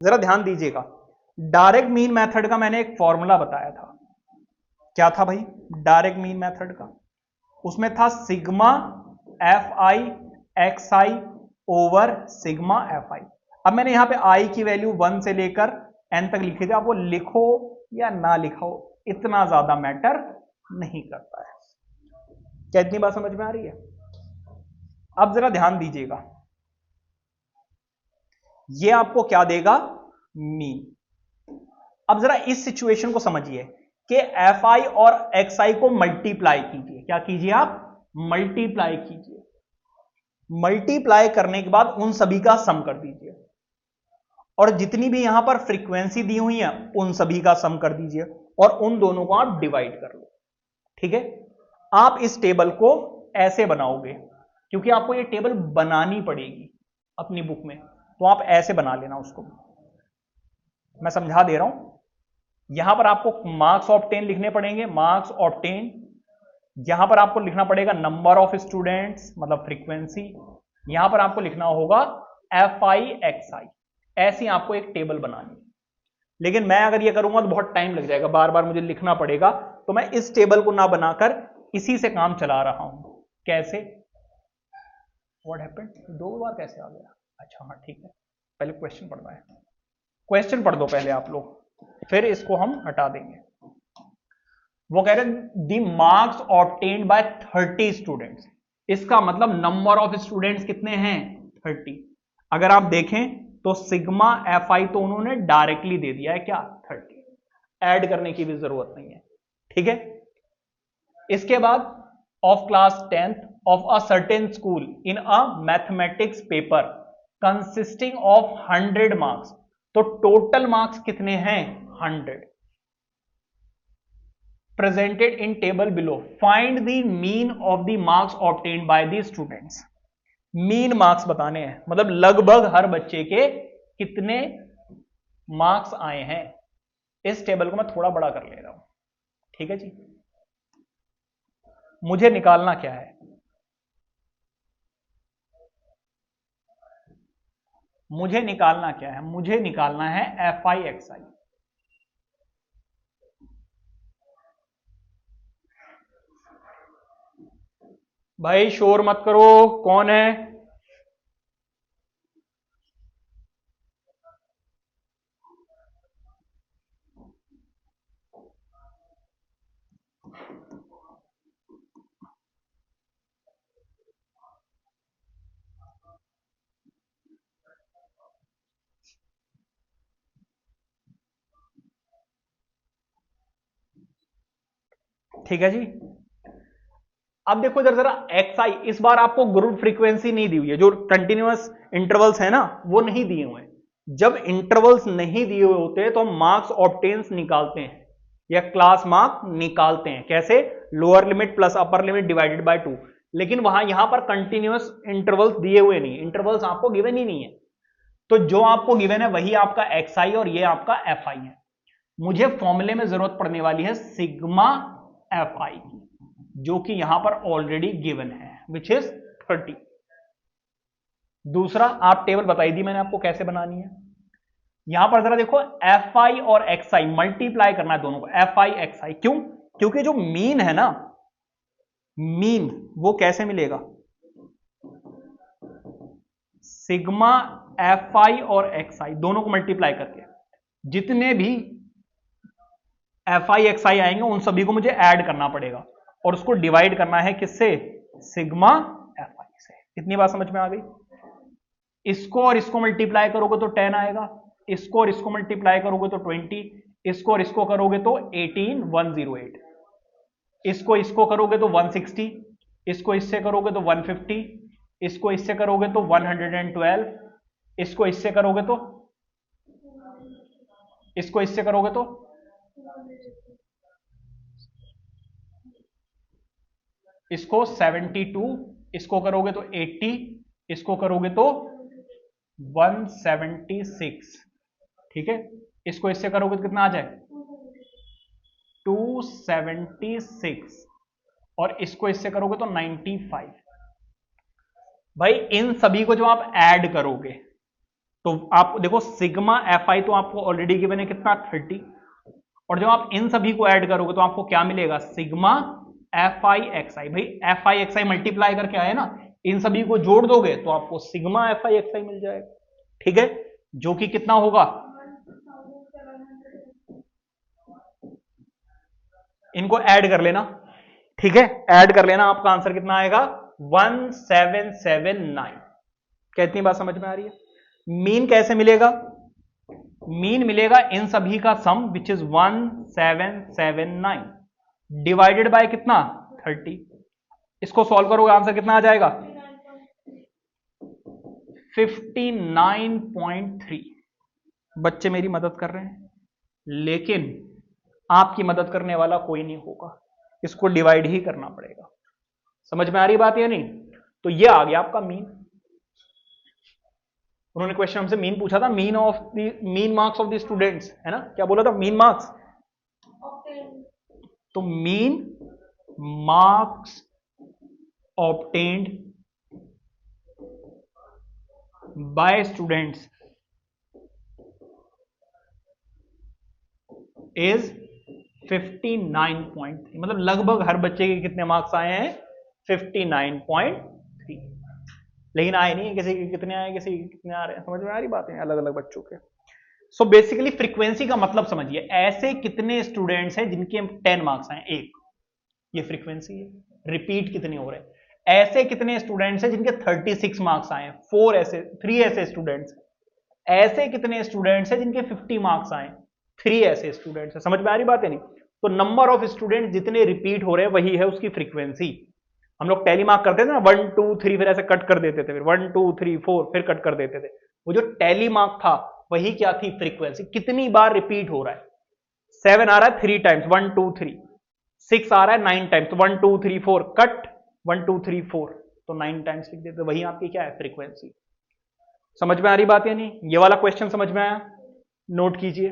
जरा ध्यान दीजिएगा, डायरेक्ट मीन मेथड का मैंने एक फॉर्मूला बताया था। क्या था भाई डायरेक्ट मीन मेथड का? उसमें था sigma F I x I over sigma F I. अब मैंने यहां पे आई की वैल्यू 1 से लेकर एन तक लिखी थी, आप वो लिखो या ना लिखो इतना ज्यादा मैटर नहीं करता है। क्या इतनी बात समझ में आ रही है? अब जरा ध्यान दीजिएगा, ये आपको क्या देगा? मीन। अब जरा इस सिचुएशन को समझिए कि एफ आई और एक्स आई को मल्टीप्लाई कीजिए। क्या कीजिए आप? मल्टीप्लाई कीजिए। मल्टीप्लाई करने के बाद उन सभी का सम कर दीजिए, और जितनी भी यहां पर फ्रीक्वेंसी दी हुई है उन सभी का सम कर दीजिए, और उन दोनों को आप डिवाइड कर लो। ठीक है, आप इस टेबल को ऐसे बनाओगे, क्योंकि आपको ये टेबल बनानी पड़ेगी अपनी बुक में, तो आप ऐसे बना लेना उसको। मैं समझा दे रहा हूं। यहां पर आपको मार्क्स ऑब्टेन लिखने पड़ेंगे, मार्क्स ऑब्टेन। यहां पर आपको लिखना पड़ेगा नंबर ऑफ स्टूडेंट्स, मतलब फ्रीक्वेंसी। यहां पर आपको लिखना होगा एफ आई एक्स आई। ऐसी आपको एक टेबल बनानी है। लेकिन मैं अगर ये करूंगा तो बहुत टाइम लग जाएगा, बार बार मुझे लिखना पड़ेगा, तो मैं इस टेबल को ना बनाकर इसी से काम चला रहा हूं। कैसे? What happened? 2 बार कैसे आ गया? अच्छा हाँ ठीक है, पहले क्वेश्चन पढ़ना है। क्वेश्चन पढ़ दो पहले आप लोग, फिर इसको हम हटा देंगे। वो कह रहे हैं दी मार्क्स ऑब्टेन्ड बाय 30 स्टूडेंट्स। इसका मतलब नंबर ऑफ स्टूडेंट्स कितने हैं? 30। अगर आप देखें तो सिग्मा एफ आई तो उन्होंने डायरेक्टली दे दिया है, क्या? 30। ऐड करने की भी जरूरत नहीं है। ठीक है, इसके बाद of class 10th of a certain school in a mathematics paper consisting of 100 marks. तो टोटल मार्क्स कितने हैं? 100। presented in table below, find the mean of the marks obtained by the students। Mean marks बताने हैं, मतलब लगभग हर बच्चे के कितने मार्क्स आए हैं। इस टेबल को मैं थोड़ा बड़ा कर ले रहा हूं। ठीक है जी, मुझे निकालना क्या है? मुझे निकालना क्या है? मुझे निकालना है एफ आई एक्स आई। भाई शोर मत करो, कौन है? ठीक है जी, अब देखो जरा जरा एक्स आई, इस बार आपको ग्रुप फ्रीक्वेंसी नहीं दी हुई है, जो कंटिन्यूअस इंटरवल्स है ना वो नहीं दिए हुए हैं। जब इंटरवल्स नहीं दिए हुए होते तो हम मार्क्स ऑब्टेन्स निकालते हैं या क्लास मार्क निकालते हैं। कैसे? Lower limit plus upper limit divided by 2। लेकिन वहां यहां पर कंटिन्यूअस इंटरवल्स दिए हुए नहीं, इंटरवल्स आपको गिवन ही नहीं है। तो जो आपको गिवन है वही आपका एक्स आई और ये आपका एफ आई है। मुझे फॉर्मूले में जरूरत पड़ने वाली है सिग्मा एफ आई की, जो कि यहां पर ऑलरेडी गिवन है, विच इज 30। दूसरा, आप टेबल बताई दी मैंने आपको कैसे बनानी है। यहां पर जरा देखो, एफ आई और एक्स आई मल्टीप्लाई करना है दोनों को, एफ आई एक्स आई। क्यों? क्योंकि जो मीन है ना, मीन वो कैसे मिलेगा? सिग्मा एफ आई और एक्स आई दोनों को मल्टीप्लाई करके जितने भी एफ आई एक्स आई आएंगे उन सभी को मुझे ऐड करना पड़ेगा, और उसको डिवाइड करना है किससे? सिग्मा एफ आई से। इतनी बात समझ में आ गई? इसको और इसको मल्टीप्लाई करोगे तो 10 आएगा, इसको और इसको मल्टीप्लाई करोगे तो 20, इसको और इसको करोगे तो 18 108, इसको इसको करोगे तो 160, इसको इससे करोगे तो 150, इसको इससे करोगे तो 112, इसको इससे करोगे तो, इसको इससे करोगे तो, इसको 72, इसको करोगे तो 80, इसको करोगे तो 176। ठीक है, इसको इससे करोगे तो कितना आ जाए? 276, और इसको इससे करोगे तो 95। भाई इन सभी को जो आप ऐड करोगे, तो आप देखो सिग्मा एफ आई तो आपको ऑलरेडी गिवन है कितना 30, और जब आप इन सभी को ऐड करोगे तो आपको क्या मिलेगा सिग्मा एफ आई एक्स आई। भाई F I x I multiply करके आए ना, इन सभी को जोड़ दोगे तो आपको सिग्मा एफ आई एक्स आई मिल जाएगा। ठीक है, जो कि कितना होगा, इनको ऐड कर लेना। ठीक है, ऐड कर लेना, आपका आंसर कितना आएगा 1779। कितनी बात समझ में आ रही है? मीन कैसे मिलेगा? मीन मिलेगा इन सभी का सम विच इज 1779 डिवाइडेड बाय कितना 30। इसको सॉल्व करोगे आंसर कितना आ जाएगा 59.3। बच्चे मेरी मदद कर रहे हैं, लेकिन आपकी मदद करने वाला कोई नहीं होगा, इसको डिवाइड ही करना पड़ेगा। समझ में आ रही बात या नहीं? तो ये आ गया आपका मीन। उन्होंने क्वेश्चन हमसे मीन पूछा था, mean marks of the students, है ना? क्या बोला था? Mean marks. तो mean marks obtained by students is 59.3, मतलब लगभग हर बच्चे के कितने मार्क्स आए हैं 59.3। लेकिन आए नहीं, किसी के कितने आए, किसी के कितने आ रहे हैं। समझ में आ रही बातें अलग अलग बच्चों के। सो बेसिकली फ्रीक्वेंसी का मतलब समझिए, ऐसे कितने स्टूडेंट्स हैं जिनके 10 मार्क्स आए, एक, ये फ्रीक्वेंसी है। रिपीट कितने हो रहे हैं, ऐसे कितने स्टूडेंट्स हैं जिनके 36 मार्क्स आए, 3 ऐसे स्टूडेंट्स। ऐसे कितने स्टूडेंट्स हैं जिनके 50 मार्क्स आए, 3 ऐसे स्टूडेंट्स हैं। समझ में आ रही बात है नहीं? तो नंबर ऑफ स्टूडेंट जितने रिपीट हो रहे हैं वही है उसकी फ्रीक्वेंसी। हम लोग टैली मार्क करते थे ना, 1 2 3, फिर ऐसे कट कर देते थे, फिर 1 2 3 4 फिर कट कर देते थे। वो जो टैली मार्क था वही क्या थी, फ्रीक्वेंसी। कितनी बार रिपीट हो रहा है, 7 आ रहा है 3 टाइम्स, 1 2 3, 6 आ रहा है 9 टाइम्स, तो 1 2 3 4 कट, 1 2 3 4, तो 9 टाइम्स लिख देते, वही आपकी क्या है, फ्रीक्वेंसी। समझ में आ रही बात या नहीं? ये वाला क्वेश्चन समझ में आया? नोट कीजिए।